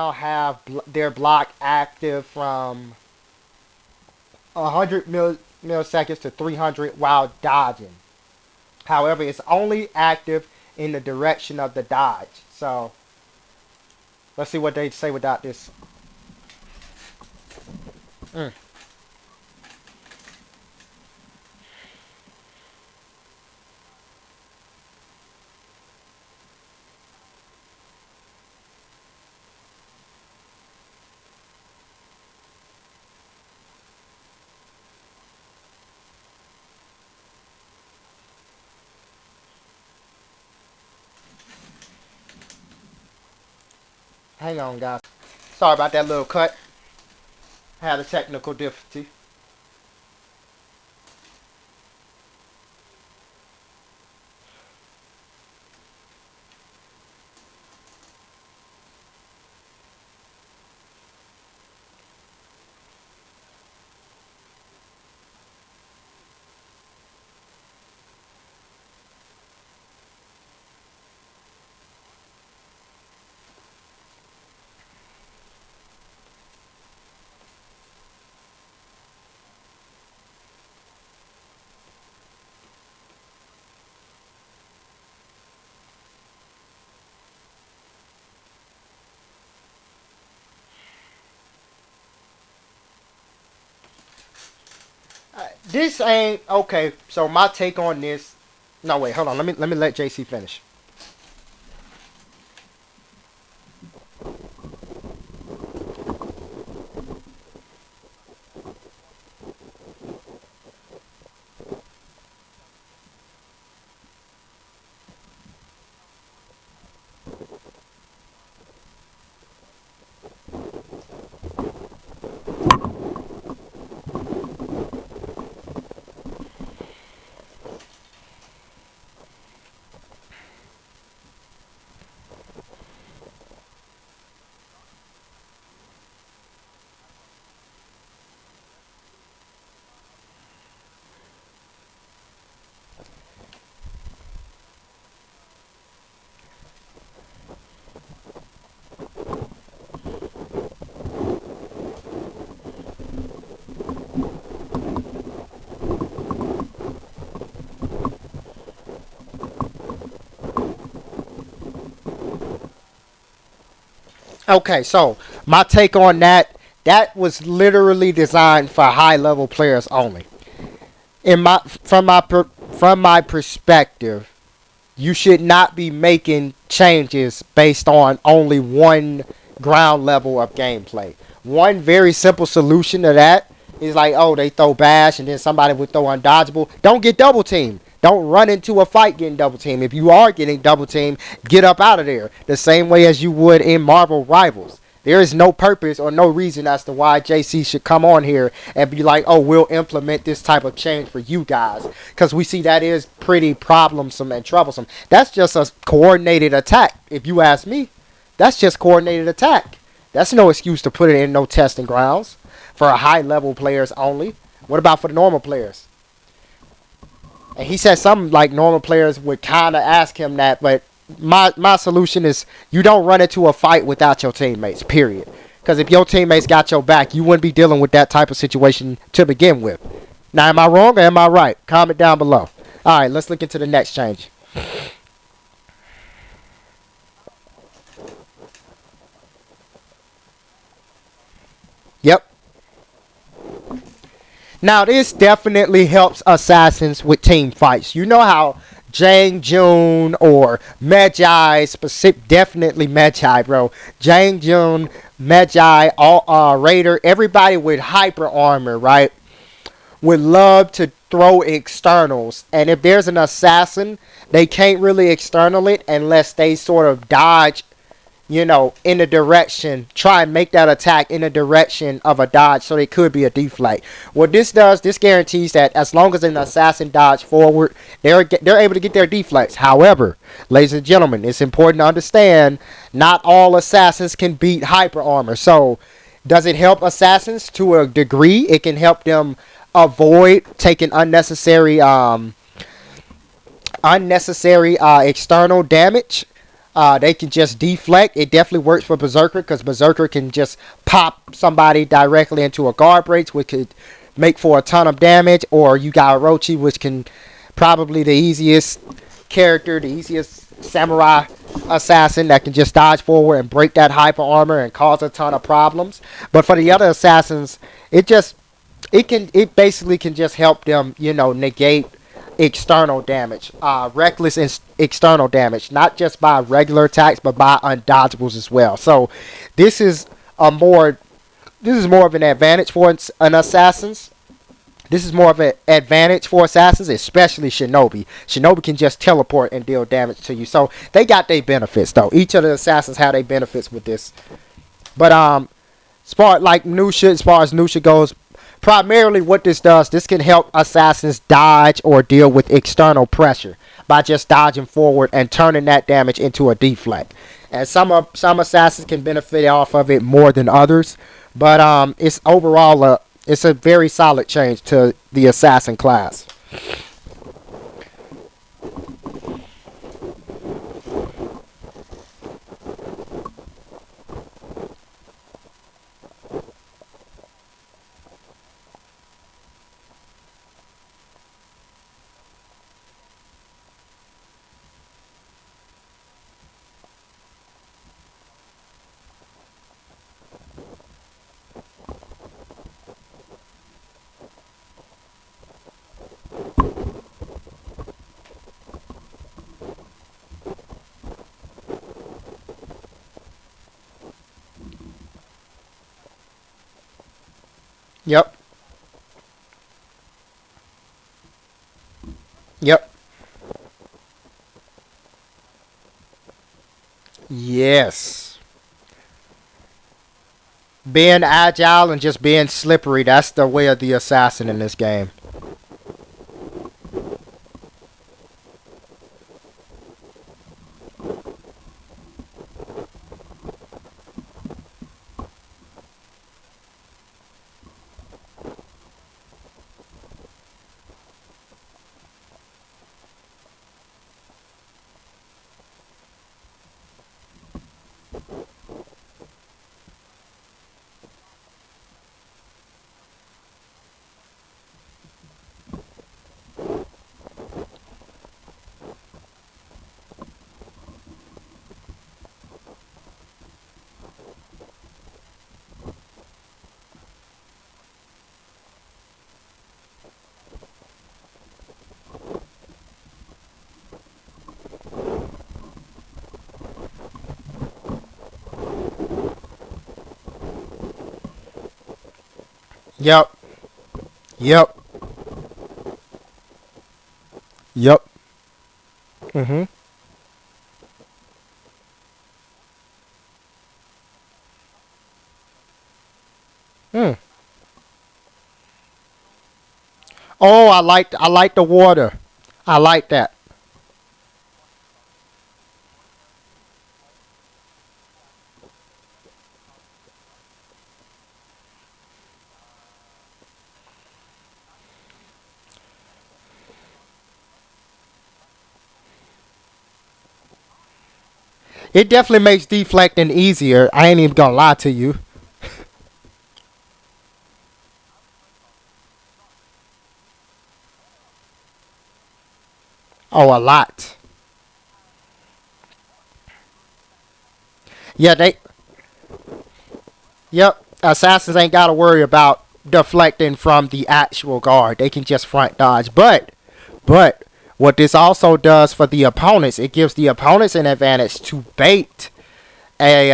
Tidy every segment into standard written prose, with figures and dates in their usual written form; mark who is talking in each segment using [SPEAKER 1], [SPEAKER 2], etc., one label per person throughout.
[SPEAKER 1] have their block active from 100 milliseconds to 300 while dodging. However, it's only active in the direction of the dodge. So let's see what they say without this. Mm. Hang on, guys. Sorry about that little cut. Had a technical difficulty. This ain't okay. So my take on this. No, wait, hold on. Let me let JC finish. Okay, so my take on that. That was literally designed for high level players only. In my from my perspective, you should not be making changes based on only one ground level of gameplay. One very simple solution to that is like, oh, they throw bash and then somebody would throw undodgeable. Don't get double teamed. Don't run into a fight getting double teamed. If you are getting double teamed, get up out of there. The same way as you would in Marvel Rivals. There is no purpose or no reason as to why JC should come on here and be like, oh, we'll implement this type of change for you guys. Because we see that is pretty problemsome and troublesome. That's just a coordinated attack, if you ask me. That's just coordinated attack. That's no excuse to put it in no testing grounds for high level players only. What about for the normal players? And he said something like normal players would kind of ask him that, but my solution is you don't run into a fight without your teammates, period. Because if your teammates got your back, you wouldn't be dealing with that type of situation to begin with. Now, am I wrong or am I right? Comment down below. All right, let's look into the next change. Yep. Now, this definitely helps assassins with team fights. You know how Jang Jun or Magi, specific, definitely Magi, bro. Jang Jun, Magi, all, Raider, everybody with hyper armor, right? Would love to throw externals. And if there's an assassin, they can't really external it unless they sort of dodge, in the direction, try and make that attack in the direction of a dodge, so it could be a deflect. What this does, this guarantees that as long as an assassin dodge forward, they're able to get their deflects. However, ladies and gentlemen, it's important to understand not all assassins can beat hyper armor. So, does it help assassins to a degree? It can help them avoid taking unnecessary external damage. They can just deflect. It definitely works for Berserker because Berserker can just pop somebody directly into a guard break, which could make for a ton of damage. Or you got Orochi, which can probably the easiest character, the easiest samurai assassin that can just dodge forward and break that hyper armor and cause a ton of problems. But for the other assassins, it just it basically can just help them, negate external damage, reckless external damage, not just by regular attacks but by undodgeables as well. So this is a more this is more of an advantage for an assassins. This is more of an advantage for assassins, especially Shinobi. Shinobi can just teleport and deal damage to you. So they got their benefits though. Each of the assassins have their benefits with this. But as far as Nusha goes, primarily what this does, this can help assassins dodge or deal with external pressure by just dodging forward and turning that damage into a deflect. And some assassins can benefit off of it more than others, but it's overall it's a very solid change to the assassin class. Yep. Yep. Yes. Being agile and just being slippery, that's the way of the assassin in this game. Yep. Yep. Yep. Mhm. Hmm. Oh, I like the water. I like that. It definitely makes deflecting easier. I ain't even gonna lie to you. Oh, a lot. Yeah, they. Yep. Assassins ain't gotta worry about deflecting from the actual guard. They can just front dodge. But what this also does for the opponents, it gives the opponents an advantage to bait a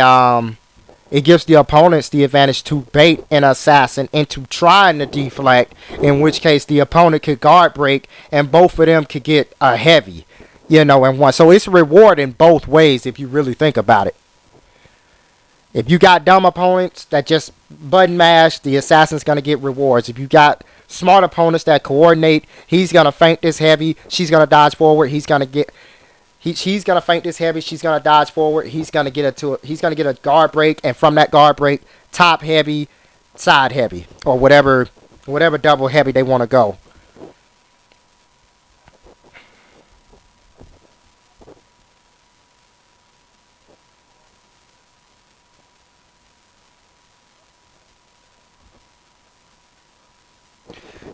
[SPEAKER 1] it gives the opponents the advantage to bait an assassin into trying to deflect, in which case the opponent could guard break and both of them could get a heavy, in one. So it's rewarding both ways if you really think about it. If you got dumb opponents that just button mash, the assassin's gonna get rewards. If you got smart opponents that coordinate, he's gonna feint this heavy, she's gonna dodge forward, she's gonna feint this heavy, she's gonna dodge forward, he's gonna get a guard break, and from that guard break, top heavy, side heavy, or whatever double heavy they want to go.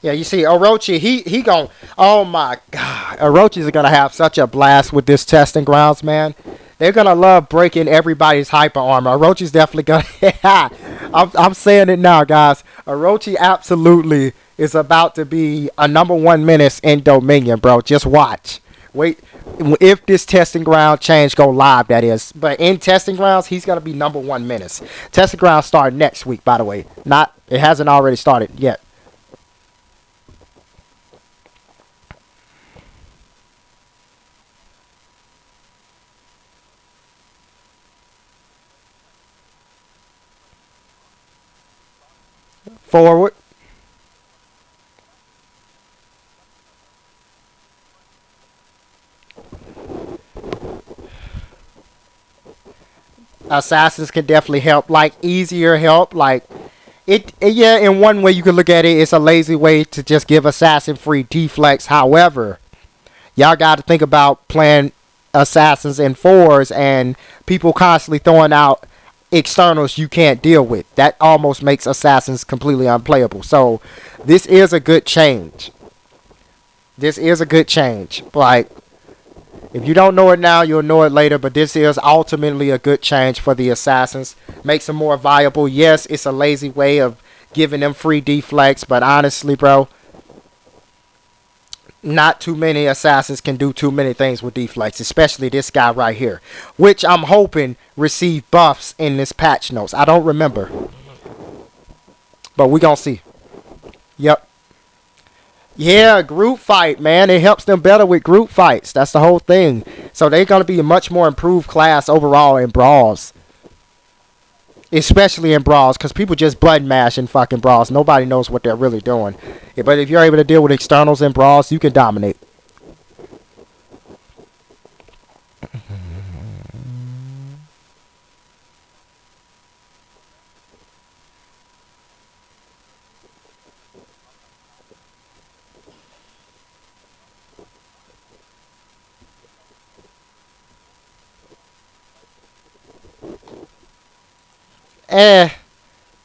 [SPEAKER 1] Yeah, you see, Orochi, he gon' oh my god. Orochi's gonna have such a blast with this testing grounds, man. They're gonna love breaking everybody's hyper armor. Orochi's definitely gonna I'm saying it now, guys. Orochi absolutely is about to be a #1 menace in Dominion, bro. Just watch. Wait, if this testing ground change go live, that is. But in testing grounds, he's gonna be #1 menace. Testing grounds start next week, by the way. Not it hasn't already started yet. Forward. Assassins can definitely help, like easier help, like yeah, in one way you could look at it, it's a lazy way to just give assassin free deflex. However, y'all got to think about playing assassins in fours and people constantly throwing out externals you can't deal with. That almost makes assassins completely unplayable. So this is a good change. This is a good change. Like, if you don't know it now, you'll know it later. But this is ultimately a good change for the assassins. Makes them more viable. Yes, it's a lazy way of giving them free deflex. But honestly, bro, not too many assassins can do too many things with deflex. Especially this guy right here. Which I'm hoping receive buffs in this patch notes. I don't remember. But we gonna see. Yep. Yeah, group fight, man. It helps them better with group fights. That's the whole thing. So they're going to be a much more improved class overall in brawls. Especially in brawls, because people just button mash in fucking brawls. Nobody knows what they're really doing. Yeah, but if you're able to deal with externals in brawls, you can dominate.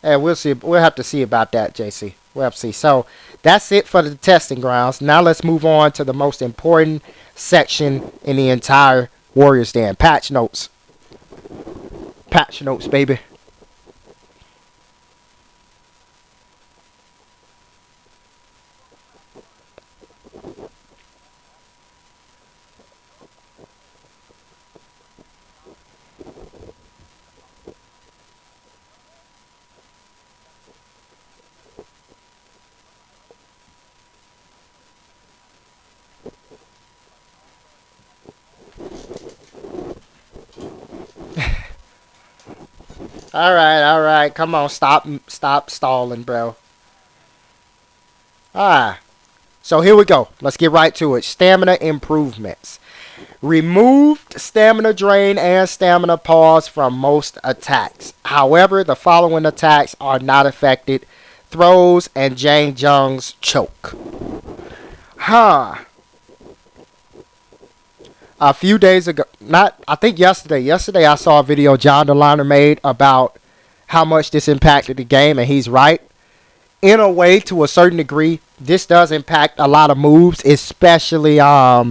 [SPEAKER 1] Eh, we'll see. We'll have to see about that, JC. We'll have to see. So that's it for the testing grounds. Now let's move on to the most important section in the entire Warriors Den. Patch notes. Patch notes, baby. All right. Come on, stop stalling, bro. Ah. So here we go. Let's get right to it. Stamina improvements. Removed stamina drain and stamina pause from most attacks. However, the following attacks are not affected. Throws and Jang Jung's choke. Huh. A few days ago, not I think yesterday. Yesterday I saw a video John DeLiner made about how much this impacted the game, and he's right. In a way, to a certain degree, this does impact a lot of moves, especially Jormungandr.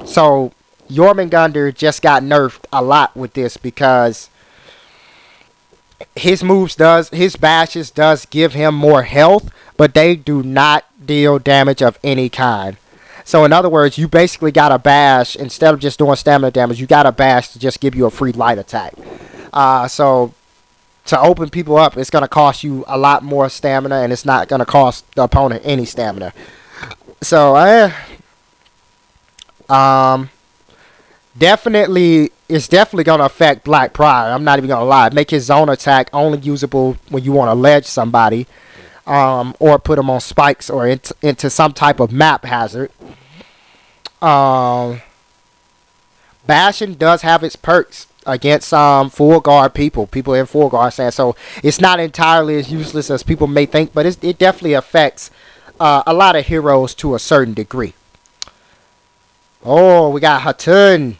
[SPEAKER 1] So Jormungandr just got nerfed a lot with this because his bashes does give him more health, but they do not deal damage of any kind. So in other words, you basically got a bash instead of just doing stamina damage. You got a bash to just give you a free light attack. So to open people up, it's gonna cost you a lot more stamina, and it's not gonna cost the opponent any stamina. So definitely, it's definitely gonna affect Black Prior. I'm not even gonna lie. Make his zone attack only usable when you want to ledge somebody, or put them on spikes or into some type of map hazard. Bashing does have its perks against full guard people in full guard stand. So it's not entirely as useless as people may think, but it definitely affects a lot of heroes to a certain degree. Oh, we got Hatun.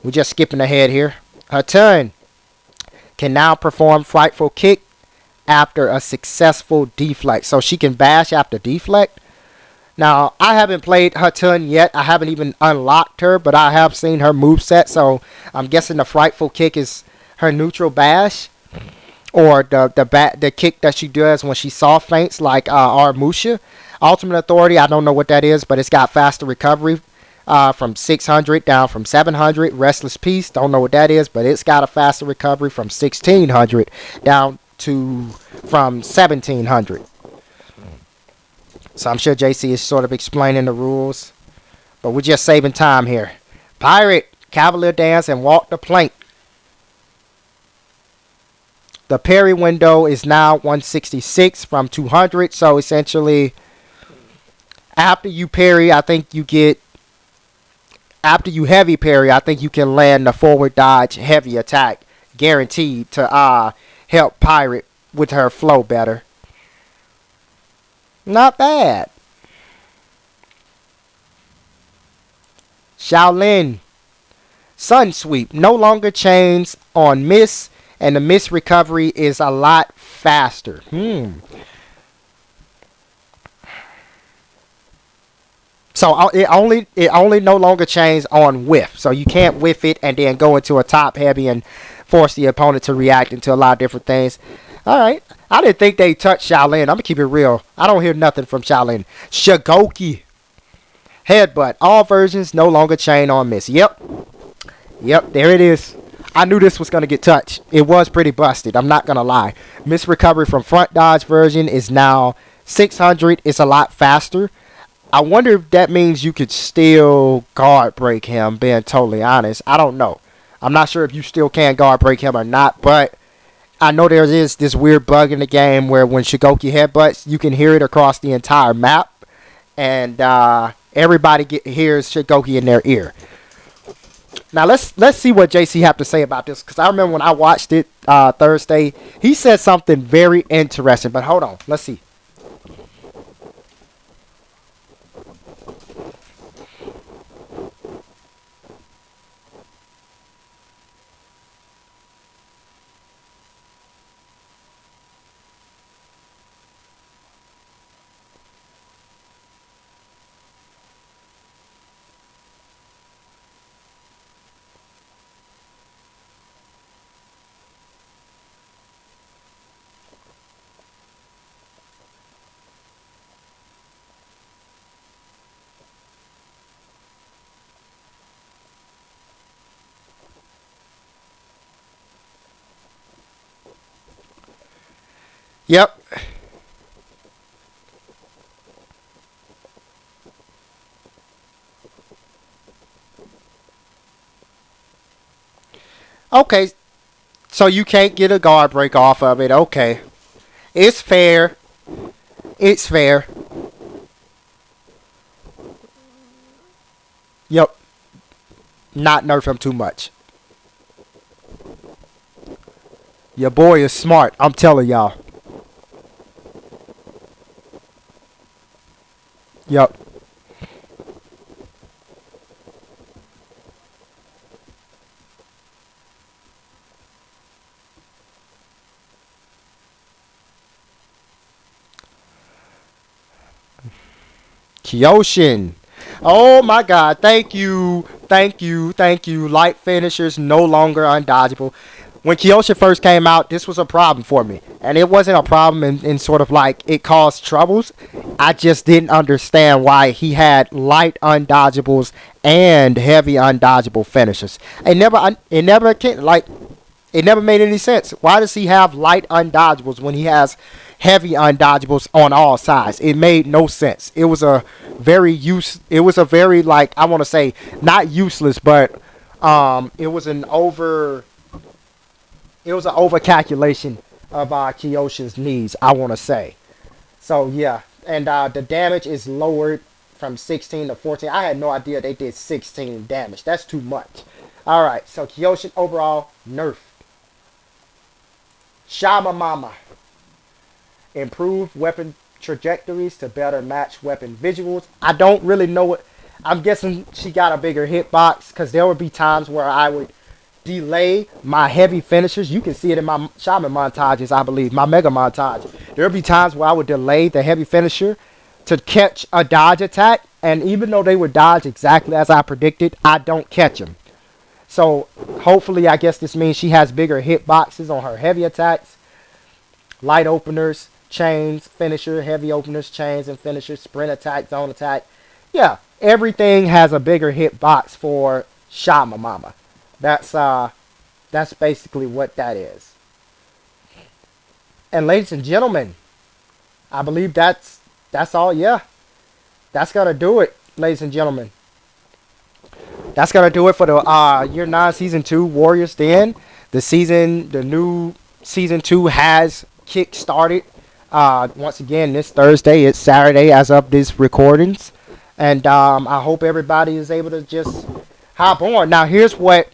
[SPEAKER 1] We're just skipping ahead here. Hatun can now perform Frightful Kick after a successful deflect. So she can bash after deflect. Now, I haven't played her ton yet. I haven't even unlocked her, but I have seen her moveset. So I'm guessing the frightful kick is her neutral bash, or the kick that she does when she soft feints, like Armusha. Ultimate Authority, I don't know what that is, but it's got faster recovery from 600 down from 700. Restless Peace, don't know what that is, but it's got a faster recovery from 1600 down to from 1700. So I'm sure JC is sort of explaining the rules, but we're just saving time here. Pirate, Cavalier Dance, and Walk the Plank. The parry window is now 166 from 200. So essentially, after you parry, I think you get, after you heavy parry, I think you can land the forward dodge heavy attack, guaranteed to help Pirate with her flow better. Not bad. Shaolin. Sun Sweep. No longer chains on miss, and the miss recovery is a lot faster. So it only no longer chains on whiff. So you can't whiff it and then go into a top heavy and force the opponent to react into a lot of different things. All right. I didn't think they touched Shaolin. I'm going to keep it real. I don't hear nothing from Shaolin. Shigoki. Headbutt. All versions no longer chain on miss. Yep, there it is. I knew this was going to get touched. It was pretty busted. I'm not going to lie. Miss recovery from front dodge version is now 600. It's a lot faster. I wonder if that means you could still guard break him, being totally honest. I don't know. I'm not sure if you still can guard break him or not, but I know there is this weird bug in the game where when Shigoki headbutts, you can hear it across the entire map, and everybody hears Shigoki in their ear. Now let's see what JC have to say about this, because I remember when I watched it Thursday, he said something very interesting. But hold on, let's see. Yep. Okay, so you can't get a guard break off of it. Okay, it's fair. It's fair. Yep. Not nerf him too much. Your boy is smart. I'm telling y'all. Yep. Kyoshin. Oh my god. Thank you. Thank you. Thank you. Light finishers no longer undodgeable. When Kyoshin first came out, this was a problem for me. And it wasn't a problem in sort of like it caused troubles. I just didn't understand why he had light undodgeables and heavy undodgeable finishers. It never made any sense. Why does he have light undodgeables when he has heavy undodgeables on all sides? It made no sense. It was a very like, I want to say not useless, but it was an over calculation of Kyoshin's needs, I want to say. So yeah, and the damage is lowered from 16 to 14. I had no idea they did 16 damage. That's too much. All right, so Kyoshin overall nerf. Shama Mama. Improved weapon trajectories to better match weapon visuals. I don't really know what. I'm guessing she got a bigger hitbox, because there would be times where I would delay my heavy finishers. You can see it in my shaman montages, I believe, my mega montage. There'll be times where I would delay the heavy finisher to catch a dodge attack, and even though they would dodge exactly as I predicted, I don't catch them. So hopefully, I guess this means she has bigger hit boxes on her heavy attacks, light openers, chains, finisher, heavy openers, chains, and finishers, sprint attack, zone attack. Yeah, everything has a bigger hit box for Shama Mama. That's basically what that is. And ladies and gentlemen, I believe that's all. Yeah, that's gonna do it, ladies and gentlemen. That's gonna do it for the Year 9 Season 2 Warriors Den. The new Season 2 has kick-started. Once again, this Thursday. It's Saturday as of this recordings. And I hope everybody is able to just hop on. Now, here's what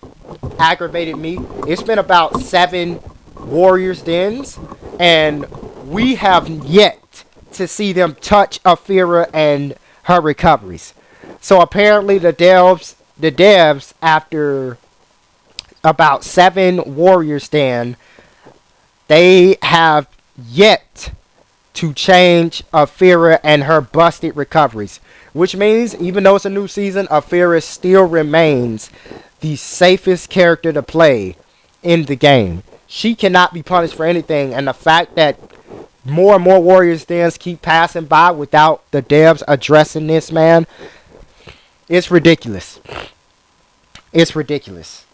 [SPEAKER 1] aggravated me. It's been about 7 Warriors Dens, and we have yet to see them touch Afira and her recoveries. So apparently the devs after about 7 Warriors Den, they have yet to change Afira and her busted recoveries. Which means, even though it's a new season, Afira still remains the safest character to play in the game. She cannot be punished for anything, and the fact that more and more Warriors Dens keep passing by without the devs addressing this, man, it's ridiculous. It's ridiculous.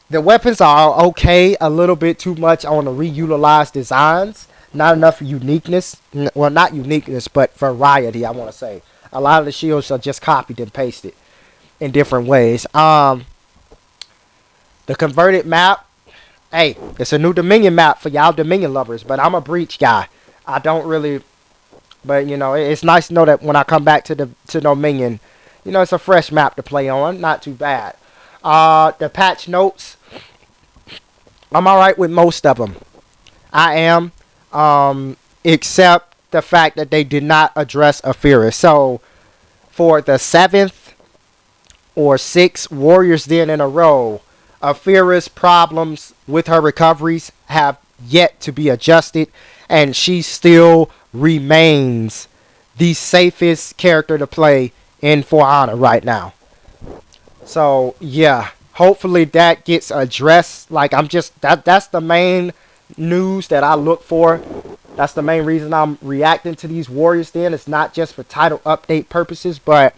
[SPEAKER 1] The weapons are okay, a little bit too much on the reutilized designs. Not enough uniqueness. Well, not uniqueness, but variety, I want to say. A lot of the shields are just copied and pasted in different ways. The converted map. Hey, it's a new Dominion map for y'all Dominion lovers, but I'm a Breach guy. I don't really, but you know, it's nice to know that when I come back to Dominion, you know, it's a fresh map to play on. Not too bad. The patch notes, I'm alright with most of them. I am, except the fact that they did not address Afira. So, for the 7th or 6th Warriors Den in a row, Afira's problems with her recoveries have yet to be adjusted, and she still remains the safest character to play in For Honor right now. So, yeah, hopefully that gets addressed. Like, that's the main news that I look for. That's the main reason I'm reacting to these Warriors Den. It's not just for title update purposes, but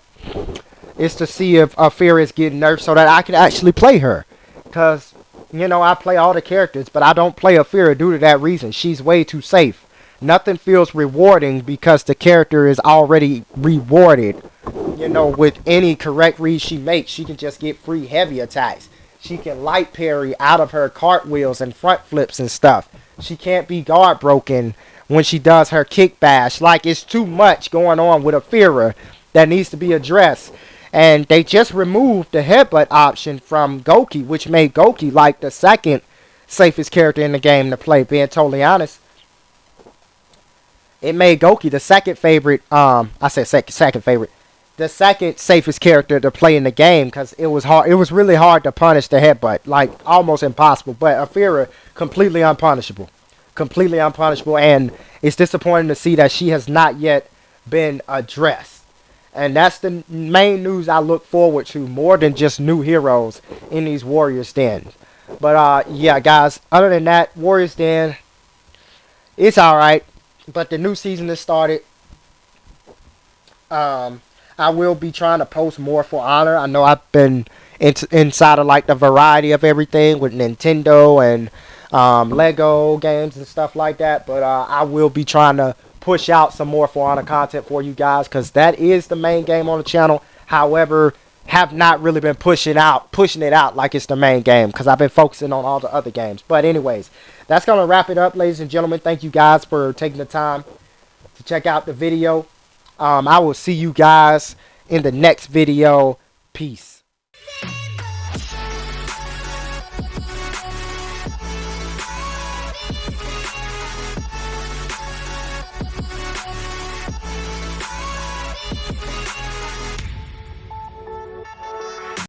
[SPEAKER 1] it's to see if Afira is getting nerfed so that I can actually play her. Because, you know, I play all the characters, but I don't play Afira due to that reason. She's way too safe. Nothing feels rewarding because the character is already rewarded. You know, with any correct read she makes, she can just get free heavy attacks. She can light parry out of her cartwheels and front flips and stuff. She can't be guard broken when she does her kick bash. Like, it's too much going on with Afira that needs to be addressed. And they just removed the headbutt option from Goki, which made Goki like the second safest character in the game to play, being totally honest. It made Goki the second favorite, I said second favorite. The second safest character to play in the game, because it was hard. It was really hard to punish the headbutt, like almost impossible. But Afira, completely unpunishable, and it's disappointing to see that she has not yet been addressed. And that's the main news I look forward to, more than just new heroes in these Warriors Den. But yeah, guys. Other than that, Warriors Den, it's all right. But the new season has started. I will be trying to post more For Honor. I know I've been inside of like the variety of everything with Nintendo and Lego games and stuff like that. But I will be trying to push out some more For Honor content for you guys, because that is the main game on the channel. However, have not really been pushing it out like it's the main game, because I've been focusing on all the other games. But anyways, that's going to wrap it up, ladies and gentlemen. Thank you guys for taking the time to check out the video. I will see you guys in the next video. Peace.